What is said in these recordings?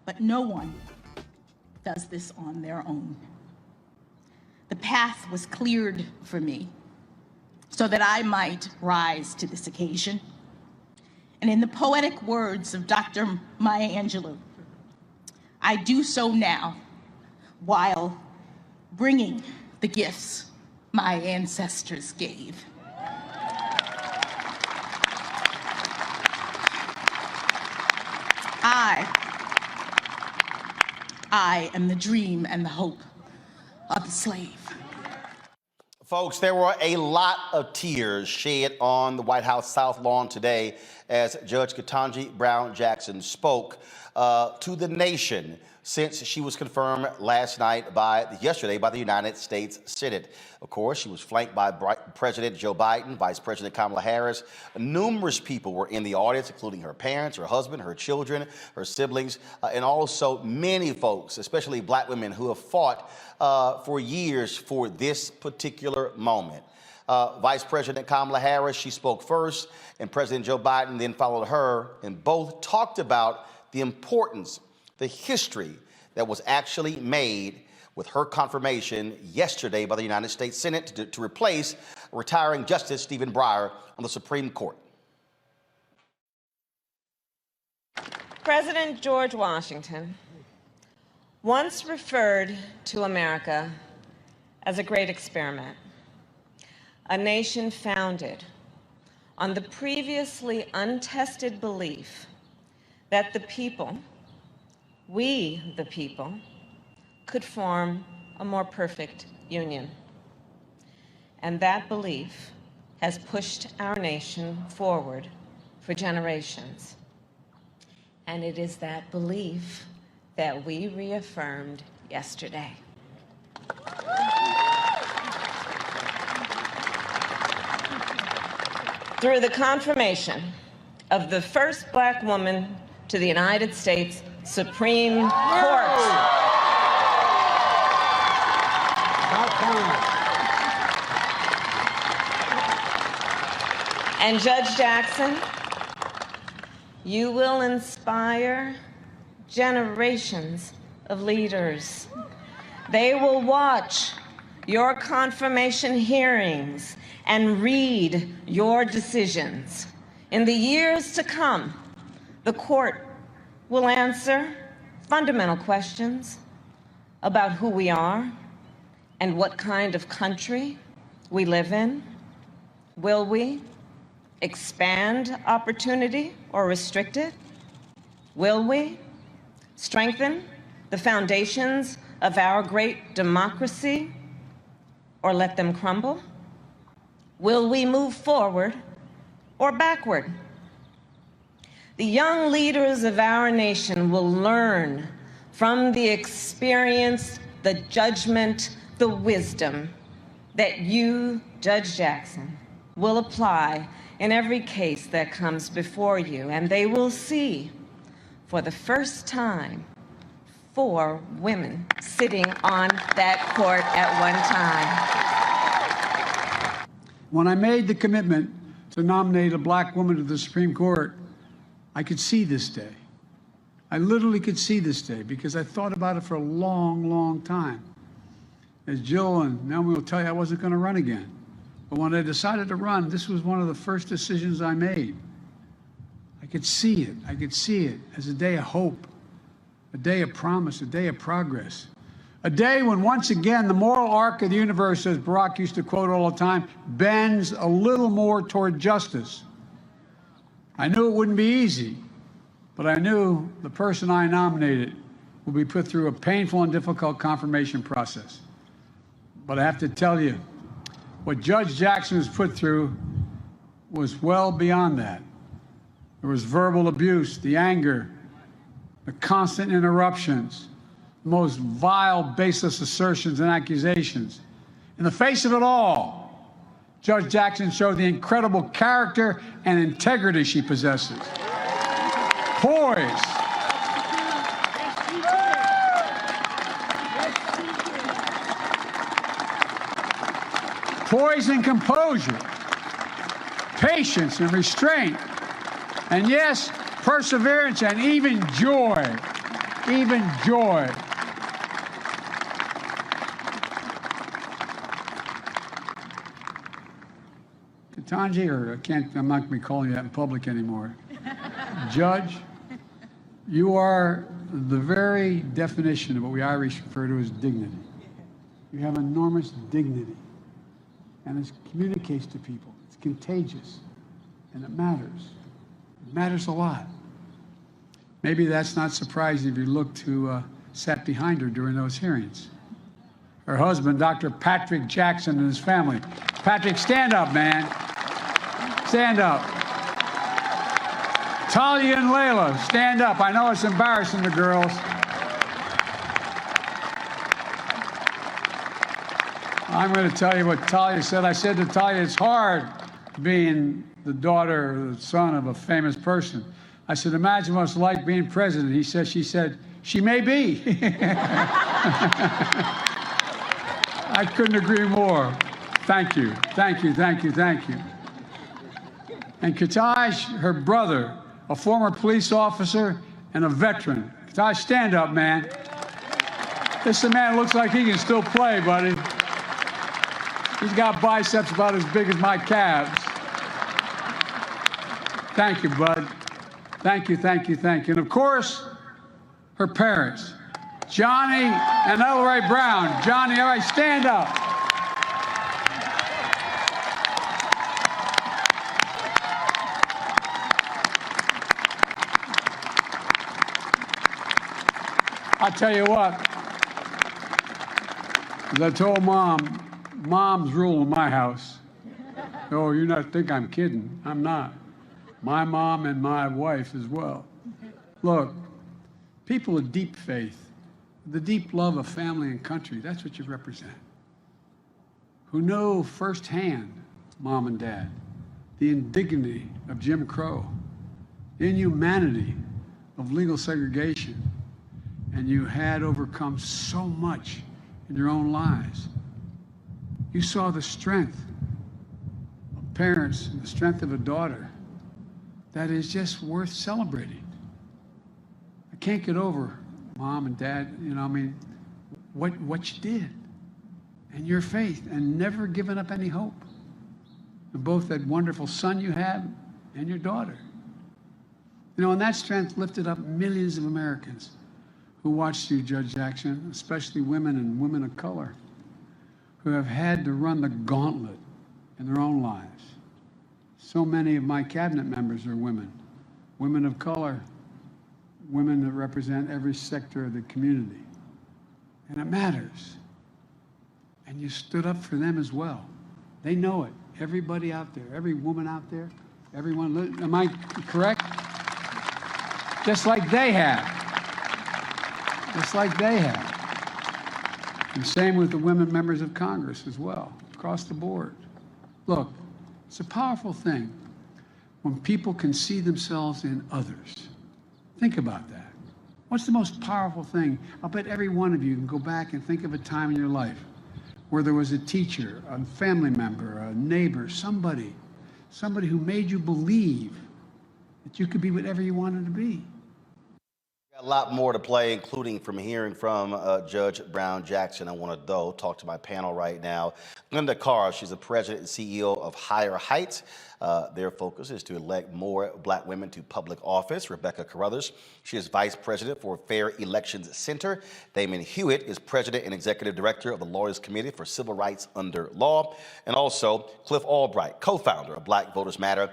but no one does this on their own. The path was cleared for me so that I might rise to this occasion. And in the poetic words of Dr. Maya Angelou, I do so now while bringing the gifts my ancestors gave. I am the dream and the hope of the slave. Folks, there were a lot of tears shed on the White House South Lawn today as Judge Ketanji Brown Jackson spoke to the nation since she was confirmed yesterday by the United States Senate. Of course, she was flanked by President Joe Biden, Vice President Kamala Harris. Numerous people were in the audience, including her parents, her husband, her children, her siblings, and also many folks, especially black women who have fought for years for this particular moment. Vice President Kamala Harris, she spoke first, and President Joe Biden then followed her, and both talked about the importance, the history that was actually made with her confirmation yesterday by the United States Senate to replace retiring Justice Stephen Breyer on the Supreme Court. President George Washington once referred to America as a great experiment, a nation founded on the previously untested belief that the people, we the people, could form a more perfect union. And that belief has pushed our nation forward for generations. And it is that belief that we reaffirmed yesterday. Through the confirmation of the first black woman to the United States Supreme Court. And Judge Jackson, you will inspire generations of leaders. They will watch your confirmation hearings and read your decisions. In the years to come, the court will answer fundamental questions about who we are and what kind of country we live in. Will we expand opportunity or restrict it? Will we strengthen the foundations of our great democracy or let them crumble? Will we move forward or backward? The young leaders of our nation will learn from the experience, the judgment, the wisdom that you, Judge Jackson, will apply in every case that comes before you. And they will see, for the first time, 4 women sitting on that court at one time. When I made the commitment to nominate a black woman to the Supreme Court, I could see this day. I literally could see this day because I thought about it for a long, long time. As Jill and Naomi will tell you, I wasn't going to run again. But when I decided to run, this was one of the first decisions I made. I could see it. I could see it as a day of hope, a day of promise, a day of progress. A day when, once again, the moral arc of the universe, as Barack used to quote all the time, bends a little more toward justice. I knew it wouldn't be easy, but I knew the person I nominated would be put through a painful and difficult confirmation process. But I have to tell you, what Judge Jackson was put through was well beyond that. There was verbal abuse, the anger, the constant interruptions, the most vile, baseless assertions and accusations. In the face of it all, Judge Jackson showed the incredible character and integrity she possesses. Poise. Poise and composure. Patience and restraint. And yes, perseverance and even joy. even joy. Ketanji, or I'm not going to be calling you that in public anymore. Judge, you are the very definition of what we Irish refer to as dignity. You have enormous dignity, and it communicates to people. It's contagious, and it matters. It matters a lot. Maybe that's not surprising if you look who sat behind her during those hearings. Her husband, Dr. Patrick Jackson, and his family. Patrick, stand up, man. Stand up. Talia and Layla, stand up. I know it's embarrassing to girls. I'm going to tell you what Talia said. I said to Talia, it's hard being the daughter or the son of a famous person. I said, imagine what it's like being president. She said, she may be. I couldn't agree more. Thank you, thank you, thank you, thank you. And Ketanji, her brother, a former police officer and a veteran. Ketanji, stand up, man. This is a man who looks like he can still play, buddy. He's got biceps about as big as my calves. Thank you, bud. Thank you, thank you, thank you. And of course, her parents, Johnny and Elroy Brown. Johnny, all right, stand up. I'll tell you what, as I told Mom's rule in my house. Oh, you not think I'm kidding. I'm not. My mom and my wife as well. Look, people of deep faith, the deep love of family and country, that's what you represent. Who know firsthand, Mom and Dad, the indignity of Jim Crow, the inhumanity of legal segregation, and you had overcome so much in your own lives. You saw the strength of parents and the strength of a daughter that is just worth celebrating. I can't get over, Mom and Dad, what you did and your faith and never giving up any hope. And both that wonderful son you had and your daughter. And that strength lifted up millions of Americans who watched you, Judge Jackson, especially women and women of color, who have had to run the gauntlet in their own lives. So many of my cabinet members are women, women of color, women that represent every sector of the community. And it matters. And you stood up for them as well. They know it. Everybody out there, every woman out there, everyone, am I correct? Just like they have. Just like they have. And same with the women members of Congress as well, across the board. Look, it's a powerful thing when people can see themselves in others. Think about that. What's the most powerful thing? I'll bet every one of you can go back and think of a time in your life where there was a teacher, a family member, a neighbor, somebody who made you believe that you could be whatever you wanted to be. A lot more to play, including from hearing from Judge Brown Jackson. I want to, though, talk to my panel right now. Linda Carr, she's the president and CEO of Higher Heights. Their focus is to elect more black women to public office. Rebecca Carruthers, she is vice president for Fair Elections Center. Damon Hewitt is president and executive director of the Lawyers Committee for Civil Rights Under Law. And also Cliff Albright, co-founder of Black Voters Matter.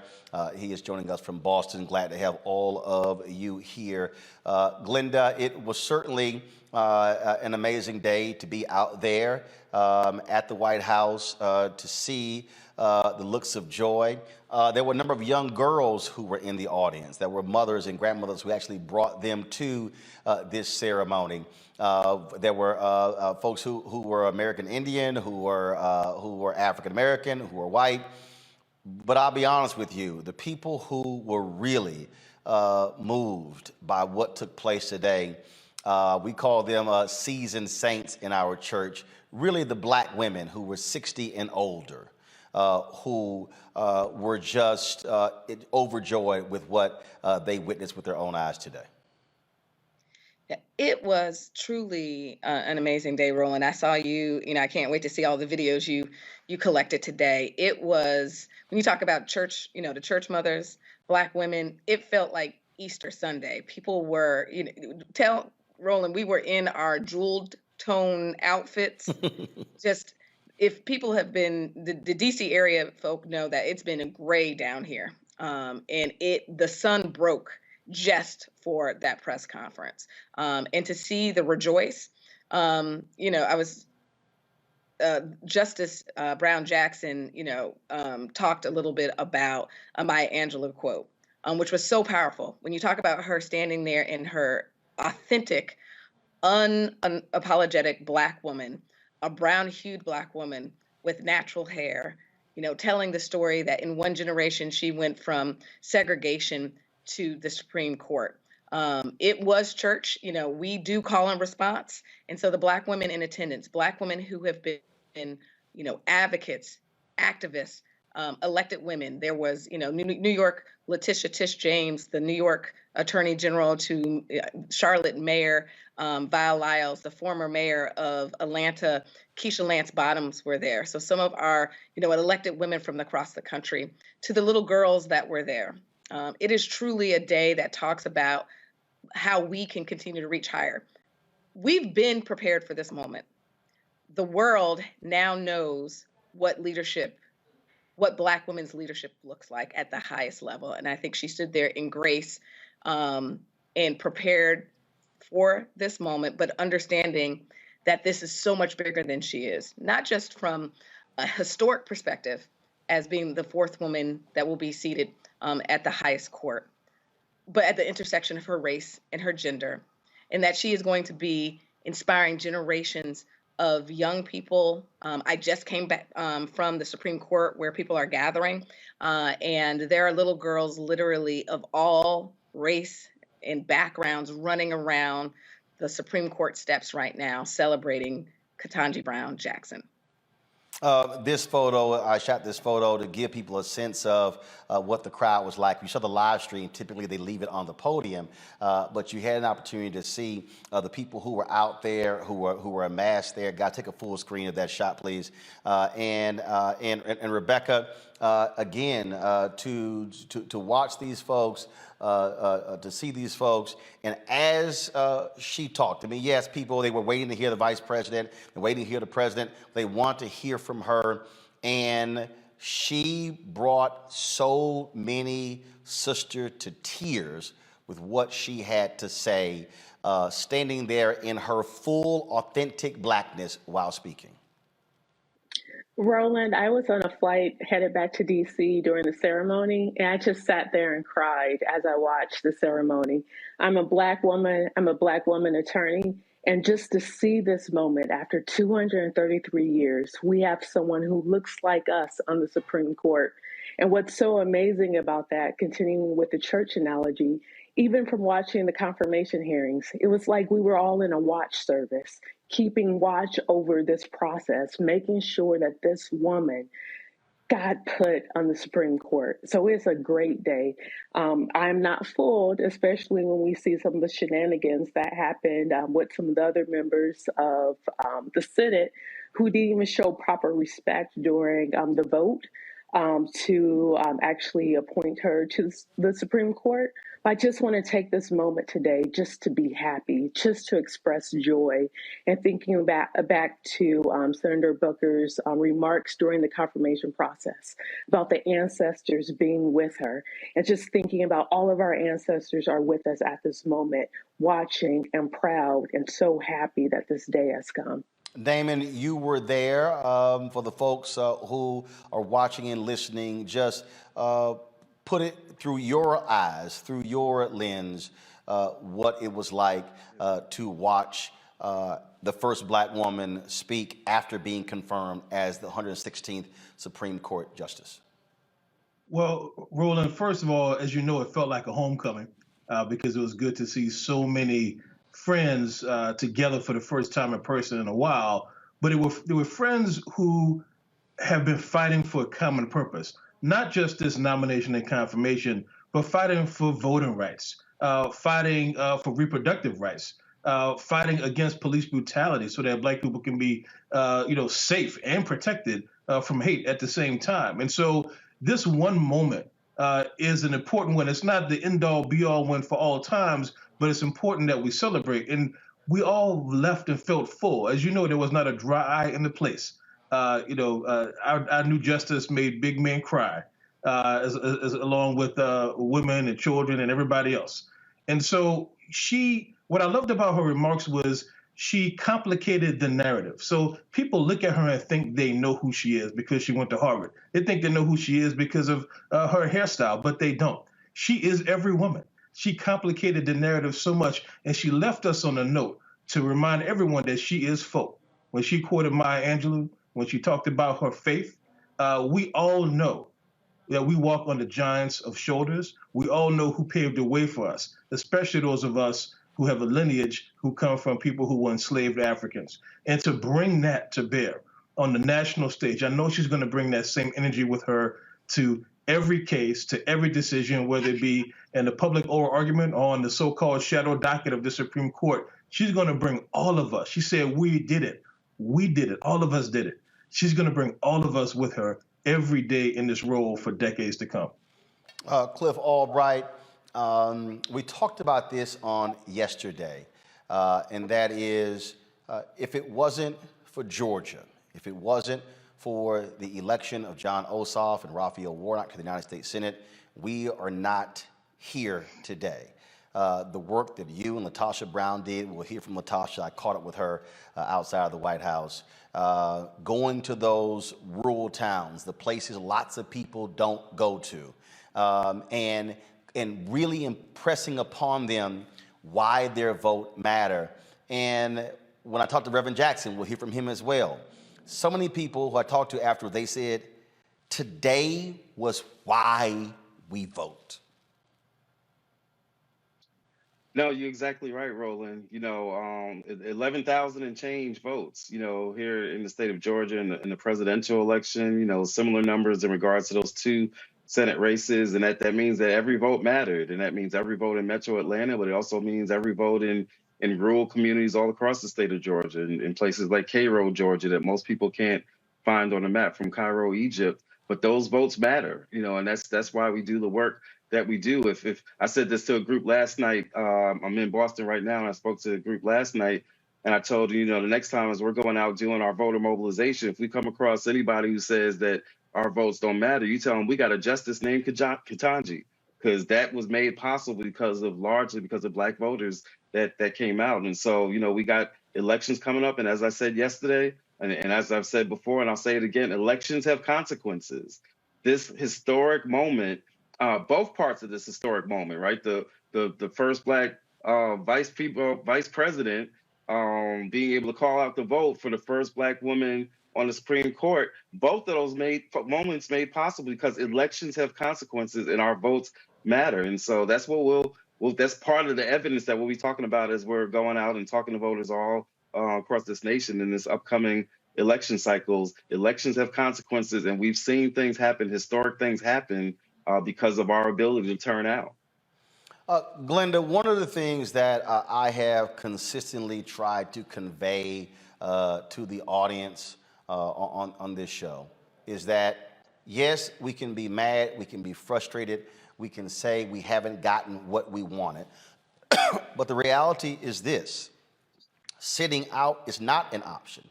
He is joining us from Boston. Glad to have all of you here. Glenda, it was certainly an amazing day to be out there at the White House to see the looks of joy. There were a number of young girls who were in the audience. There were mothers and grandmothers who actually brought them to this ceremony. There were folks who were American Indian, who were African American, who were white. But I'll be honest with you, the people who were really moved by what took place today, we call them seasoned saints in our church, really the black women who were 60 and older, who were just overjoyed with what they witnessed with their own eyes today. Yeah, it was truly an amazing day, Roland. I saw you, I can't wait to see all the videos you collected today. It was, when you talk about church, the church mothers, Black women, it felt like Easter Sunday. People were, tell Roland, we were in our jeweled tone outfits. Just, if people have been, the DC area folk know that it's been a gray down here. And the sun broke just for that press conference. And to see the rejoice, I was, Justice Brown Jackson, talked a little bit about a Maya Angelou quote, which was so powerful. When you talk about her standing there in her authentic, unapologetic Black woman, a brown-hued Black woman with natural hair, telling the story that in one generation she went from segregation to the Supreme Court. It was church. We do call and response. And so the Black women in attendance, Black women who have been, advocates, activists, elected women. There was, New York, Letitia Tish James, the New York Attorney General, to Charlotte Mayor, Val Lyles, the former mayor of Atlanta, Keisha Lance Bottoms were there. So some of our, elected women from across the country, to the little girls that were there. It is truly a day that talks about how we can continue to reach higher. We've been prepared for this moment. The world now knows what Black women's leadership looks like at the highest level. And I think she stood there in grace and prepared for this moment, but understanding that this is so much bigger than she is, not just from a historic perspective as being the fourth woman that will be seated at the highest court, but at the intersection of her race and her gender, and that she is going to be inspiring generations of young people. I just came back from the Supreme Court where people are gathering, and there are little girls literally of all race and backgrounds running around the Supreme Court steps right now celebrating Ketanji Brown Jackson. This photo, I shot this photo to give people a sense of what the crowd was like. You saw the live stream, typically they leave it on the podium, but you had an opportunity to see the people who were out there, who were amassed there. God, take a full screen of that shot, please. And Rebecca, again, to watch these folks, to see these folks, and as she talked, I mean, yes, people, they were waiting to hear the vice president, and waiting to hear the president. They want to hear from her, and she brought so many sisters to tears with what she had to say, standing there in her full, authentic Blackness while speaking. Roland, I was on a flight headed back to DC during the ceremony, and I just sat there and cried as I watched the ceremony. I'm a Black woman attorney, and just to see this moment after 233 years, we have someone who looks like us on the Supreme Court. And what's so amazing about that, continuing with the church analogy, even from watching the confirmation hearings, it was like we were all in a watch service, keeping watch over this process, making sure that this woman got put on the Supreme Court. So it's a great day. I'm not fooled, especially when we see some of the shenanigans that happened with some of the other members of the Senate who didn't even show proper respect during the vote to actually appoint her to the Supreme Court. I just want to take this moment today just to be happy, just to express joy, and thinking back to Senator Booker's remarks during the confirmation process about the ancestors being with her, and just thinking about all of our ancestors are with us at this moment, watching and proud and so happy that this day has come. Damon, you were there. For the folks who are watching and listening, just put it through your eyes, through your lens, what it was like to watch the first Black woman speak after being confirmed as the 116th Supreme Court Justice. Well, Roland, first of all, as you know, it felt like a homecoming because it was good to see so many friends together for the first time in person in a while. But they were friends who have been fighting for a common purpose, not just this nomination and confirmation, but fighting for voting rights, fighting for reproductive rights, fighting against police brutality so that Black people can be, safe and protected from hate at the same time. And so this one moment is an important one. It's not the end-all, be-all one for all times, but it's important that we celebrate. And we all left and felt full. As you know, there was not a dry eye in the place. Our new justice made big men cry, as along with women and children and everybody else. And so what I loved about her remarks was she complicated the narrative. So people look at her and think they know who she is because she went to Harvard. They think they know who she is because of her hairstyle, but they don't. She is every woman. She complicated the narrative so much, and she left us on a note to remind everyone that she is folk. When she quoted Maya Angelou, when she talked about her faith, we all know that we walk on the giants of shoulders. We all know who paved the way for us, especially those of us who have a lineage who come from people who were enslaved Africans. And to bring that to bear on the national stage, I know she's going to bring that same energy with her to every case, to every decision, whether it be in the public oral argument or on the so-called shadow docket of the Supreme Court. She's going to bring all of us. She said, we did it. We did it. All of us did it. She's going to bring all of us with her every day in this role for decades to come. Cliff Albright, we talked about this on yesterday, and that is if it wasn't for Georgia, if it wasn't for the election of John Ossoff and Raphael Warnock to the United States Senate, we are not here today. The work that you and Latasha Brown did, we'll hear from Latasha. I caught up with her outside of the White House. Going to those rural towns, the places lots of people don't go to, and really impressing upon them why their vote matter. And when I talked to Reverend Jackson, we'll hear from him as well. So many people who I talked to after, they said, today was why we vote. No, you're exactly right, Roland. 11,000 and change votes, here in the state of Georgia in the presidential election, similar numbers in regards to those two Senate races. And that means that every vote mattered. And that means every vote in Metro Atlanta, but it also means every vote in rural communities all across the state of Georgia, in places like Cairo, Georgia, that most people can't find on the map, from Cairo, Egypt. But those votes matter, and that's why we do the work that we do. If I said this to a group last night, I'm in Boston right now, and I spoke to a group last night, and I told you, the next time as we're going out doing our voter mobilization, if we come across anybody who says that our votes don't matter, you tell them we got a justice named Ketanji, because that was made possible largely because of Black voters that came out. And so, we got elections coming up, and as I said yesterday, and as I've said before, and I'll say it again, elections have consequences. This historic moment, both parts of this historic moment, right? The first Black vice president being able to call out the vote for the first Black woman on the Supreme Court. Both of those moments made possible because elections have consequences and our votes matter. And so that's what that's part of the evidence that we'll be talking about as we're going out and talking to voters all across this nation in this upcoming election cycles. Elections have consequences, and we've seen things happen, historic things happen, because of our ability to turn out. Glenda, one of the things that I have consistently tried to convey to the audience on this show is that, yes, we can be mad, we can be frustrated, we can say we haven't gotten what we wanted, but the reality is this: sitting out is not an option.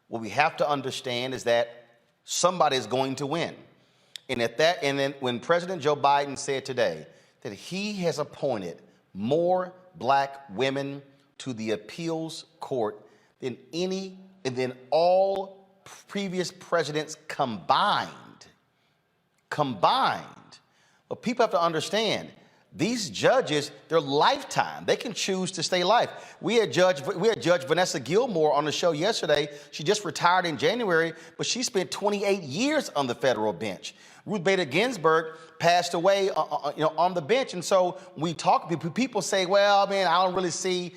What we have to understand is that somebody is going to win. And then when President Joe Biden said today that he has appointed more Black women to the appeals court than all previous presidents combined. But people have to understand, these judges, they're lifetime. They can choose to stay life. We had Judge Vanessa Gilmore on the show yesterday. She just retired in January, but she spent 28 years on the federal bench. Ruth Bader Ginsburg passed away, on the bench. And so we talk, people say, well, man, I don't really see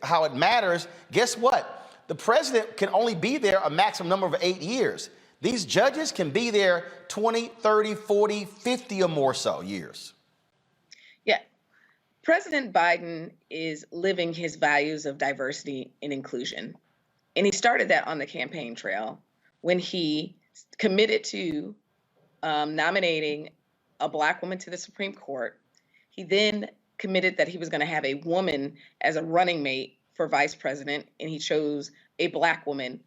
how it matters. Guess what? The president can only be there a maximum number of 8 years. These judges can be there 20, 30, 40, 50 or more so years. Yeah. President Biden is living his values of diversity and inclusion. And he started that on the campaign trail when he committed to nominating a Black woman to the Supreme Court. He then committed that he was going to have a woman as a running mate for vice president, and he chose a Black woman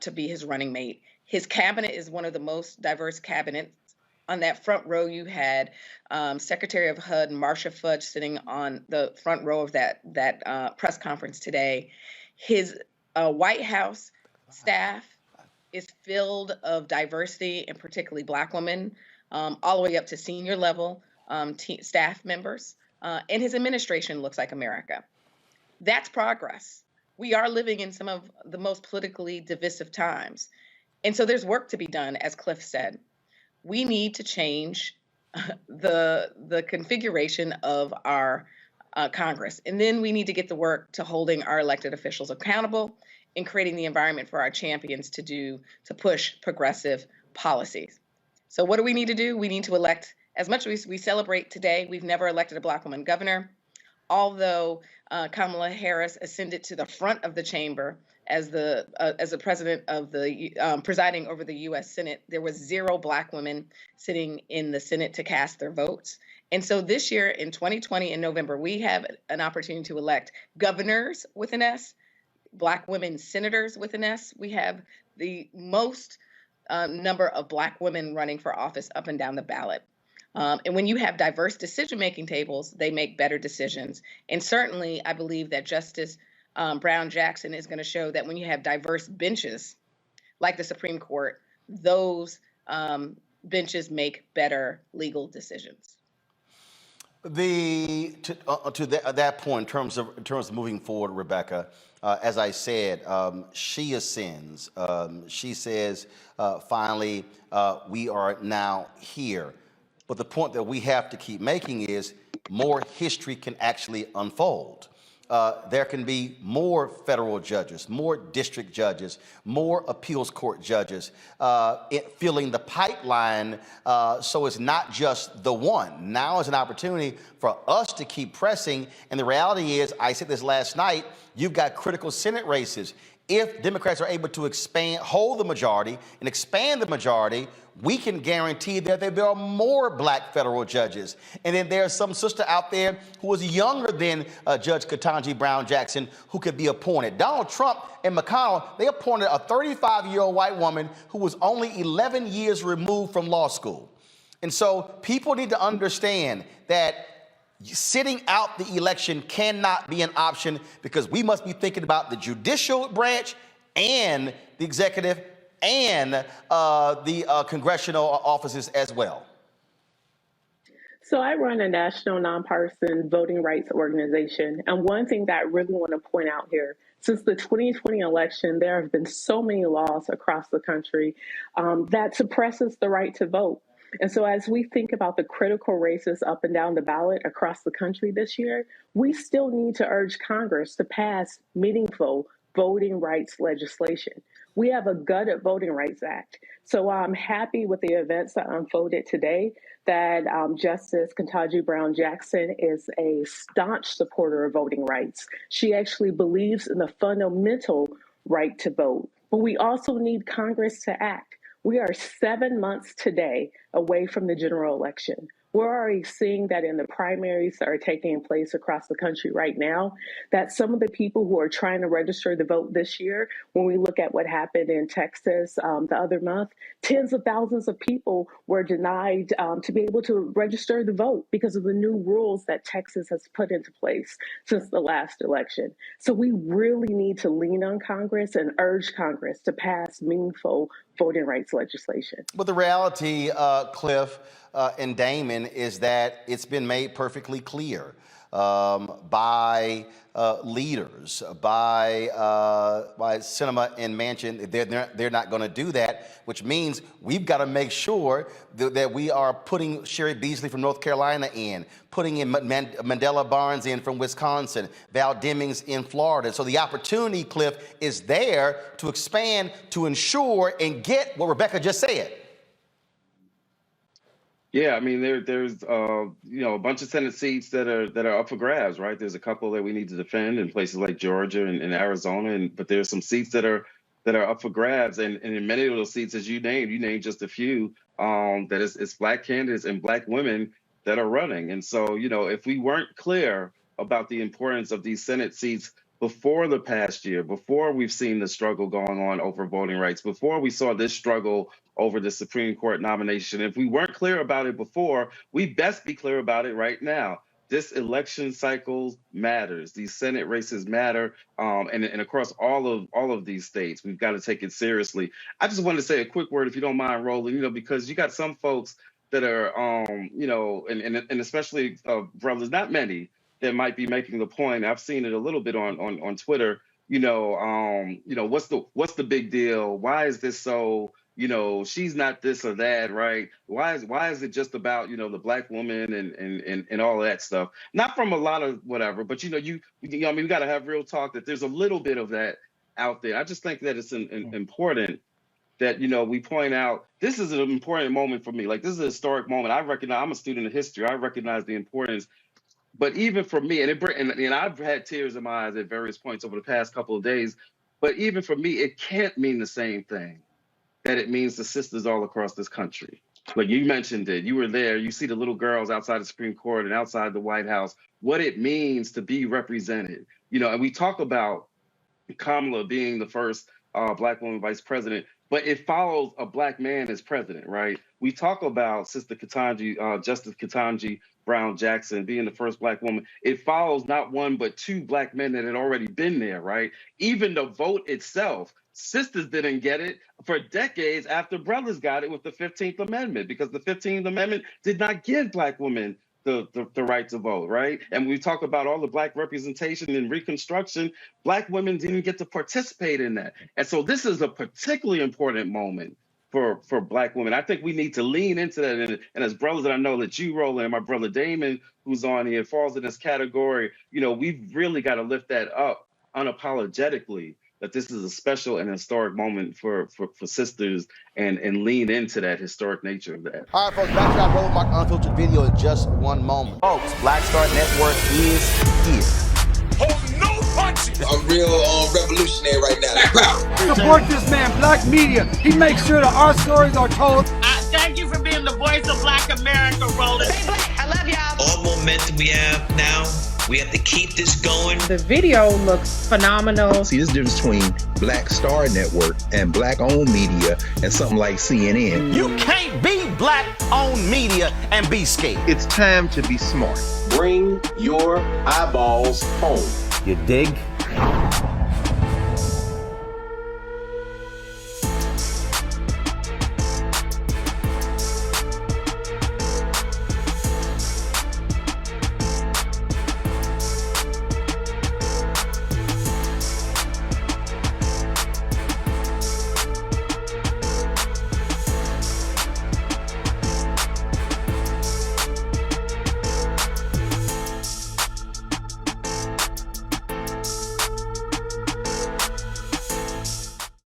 to be his running mate. His cabinet is one of the most diverse cabinets. On that front row, you had Secretary of HUD Marcia Fudge sitting on the front row of that press conference today. His White House staff is filled of diversity, and particularly Black women, all the way up to senior level staff members. And his administration looks like America. That's progress. We are living in some of the most politically divisive times. And so there's work to be done, as Cliff said. We need to change the configuration of our Congress. And then we need to get to work to holding our elected officials accountable and creating the environment for our champions to push progressive policies. So what do we need to do? We need to elect, as much as we celebrate today, we've never elected a Black woman governor. Although Kamala Harris ascended to the front of the chamber as the president of the presiding over the U.S. Senate, there was 0 Black women sitting in the Senate to cast their votes. And so this year in 2020 in November, we have an opportunity to elect governors with an S, Black women senators with an S. We have the most number of Black women running for office up and down the ballot. And when you have diverse decision-making tables, they make better decisions. And certainly, I believe that Justice Brown Jackson is going to show that when you have diverse benches, like the Supreme Court, those benches make better legal decisions. To that point, in terms of moving forward, Rebecca, as I said, she ascends. She says, finally, we are now here. But the point that we have to keep making is more history can actually unfold. There can be more federal judges, more district judges, more appeals court judges filling the pipeline, so it's not just the one. Now is an opportunity for us to keep pressing, and the reality is, I said this last night, you've got critical Senate races. If Democrats are able to hold the majority and expand the majority, we can guarantee that there are more Black federal judges. And then there's some sister out there who is younger than Judge Ketanji Brown Jackson who could be appointed. Donald Trump and McConnell, they appointed a 35-year-old white woman who was only 11 years removed from law school. And so people need to understand that sitting out the election cannot be an option, because we must be thinking about the judicial branch and the executive and the congressional offices as well. So I run a national nonpartisan voting rights organization. And one thing that I really want to point out here, since the 2020 election, there have been so many laws across the country that suppresses the right to vote. And so as we think about the critical races up and down the ballot across the country this year, we still need to urge Congress to pass meaningful voting rights legislation. We have a gutted Voting Rights Act. So I'm happy with the events that unfolded today, that Justice Ketanji Brown Jackson is a staunch supporter of voting rights. She actually believes in the fundamental right to vote. But we also need Congress to act. We are 7 months today away from the general election. We're already seeing that in the primaries that are taking place across the country right now, that some of the people who are trying to register to vote this year, when we look at what happened in Texas the other month, tens of thousands of people were denied to be able to register to vote because of the new rules that Texas has put into place since the last election. So we really need to lean on Congress and urge Congress to pass meaningful voting rights legislation. But the reality, Cliff and Damon, is that it's been made perfectly clear by leaders, by Sinema and Manchin. They're not going to do that, which means we've got to make sure that we are putting Sherry Beasley from North Carolina in, putting in Mandela Barnes in from Wisconsin, Val Demings in Florida. So the opportunity, Cliff, is there to expand, to ensure and get what Rebecca just said. Yeah, I mean there's a bunch of Senate seats that are up for grabs, right? There's a couple that we need to defend in places like Georgia and Arizona, but there's some seats that are up for grabs, and in many of those seats, as you named just a few, that it's Black candidates and Black women that are running. And so, if we weren't clear about the importance of these Senate seats before the past year, before we've seen the struggle going on over voting rights, before we saw this struggle over the Supreme Court nomination, if we weren't clear about it before, we best be clear about it right now. This election cycle matters. These Senate races matter, and across all of these states, we've got to take it seriously. I just wanted to say a quick word, if you don't mind, Roland. Because you got some folks that are, and especially brothers, not many, that might be making the point. I've seen it a little bit on Twitter. What's the big deal? Why is this so? She's not this or that, right? Why is it just about, the Black woman and all that stuff? Not from a lot of whatever, but we got to have real talk that there's a little bit of that out there. I just think that it's important that, we point out, this is an important moment for me. Like, this is a historic moment. I recognize, I'm a student of history. I recognize the importance. But even for me, and I've had tears in my eyes at various points over the past couple of days, but even for me, it can't mean the same thing that it means to sisters all across this country. Like you mentioned it, you were there, you see the little girls outside the Supreme Court and outside the White House, what it means to be represented. And we talk about Kamala being the first Black woman vice president, but it follows a Black man as president, right? We talk about Sister Ketanji, Justice Ketanji Brown Jackson being the first Black woman. It follows not one, but two Black men that had already been there, right? Even the vote itself, sisters didn't get it for decades after brothers got it with the 15th Amendment, because the 15th Amendment did not give Black women the right to vote, right? And we talk about all the Black representation in Reconstruction, Black women didn't get to participate in that. And so this is a particularly important moment for Black women. I think we need to lean into that. And as brothers, that I know that you, Roland, and my brother Damon, who's on here, falls in this category, we've really got to lift that up unapologetically, that this is a special and historic moment for sisters, and lean into that historic nature of that. All right, folks, back to our Roland Mark Unfiltered video in just one moment. Folks, Black Star Network is here. Hold no punches. I'm real revolutionary right now. Support this man, Black media. He makes sure that our stories are told. Thank you for being the voice of Black America, Roland. Stay Black. I love y'all. All momentum we have now, we have to keep this going. The video looks phenomenal. See, this difference between Black Star Network and Black-owned media and something like CNN. You can't be Black-owned media and be scared. It's time to be smart. Bring your eyeballs home. You dig?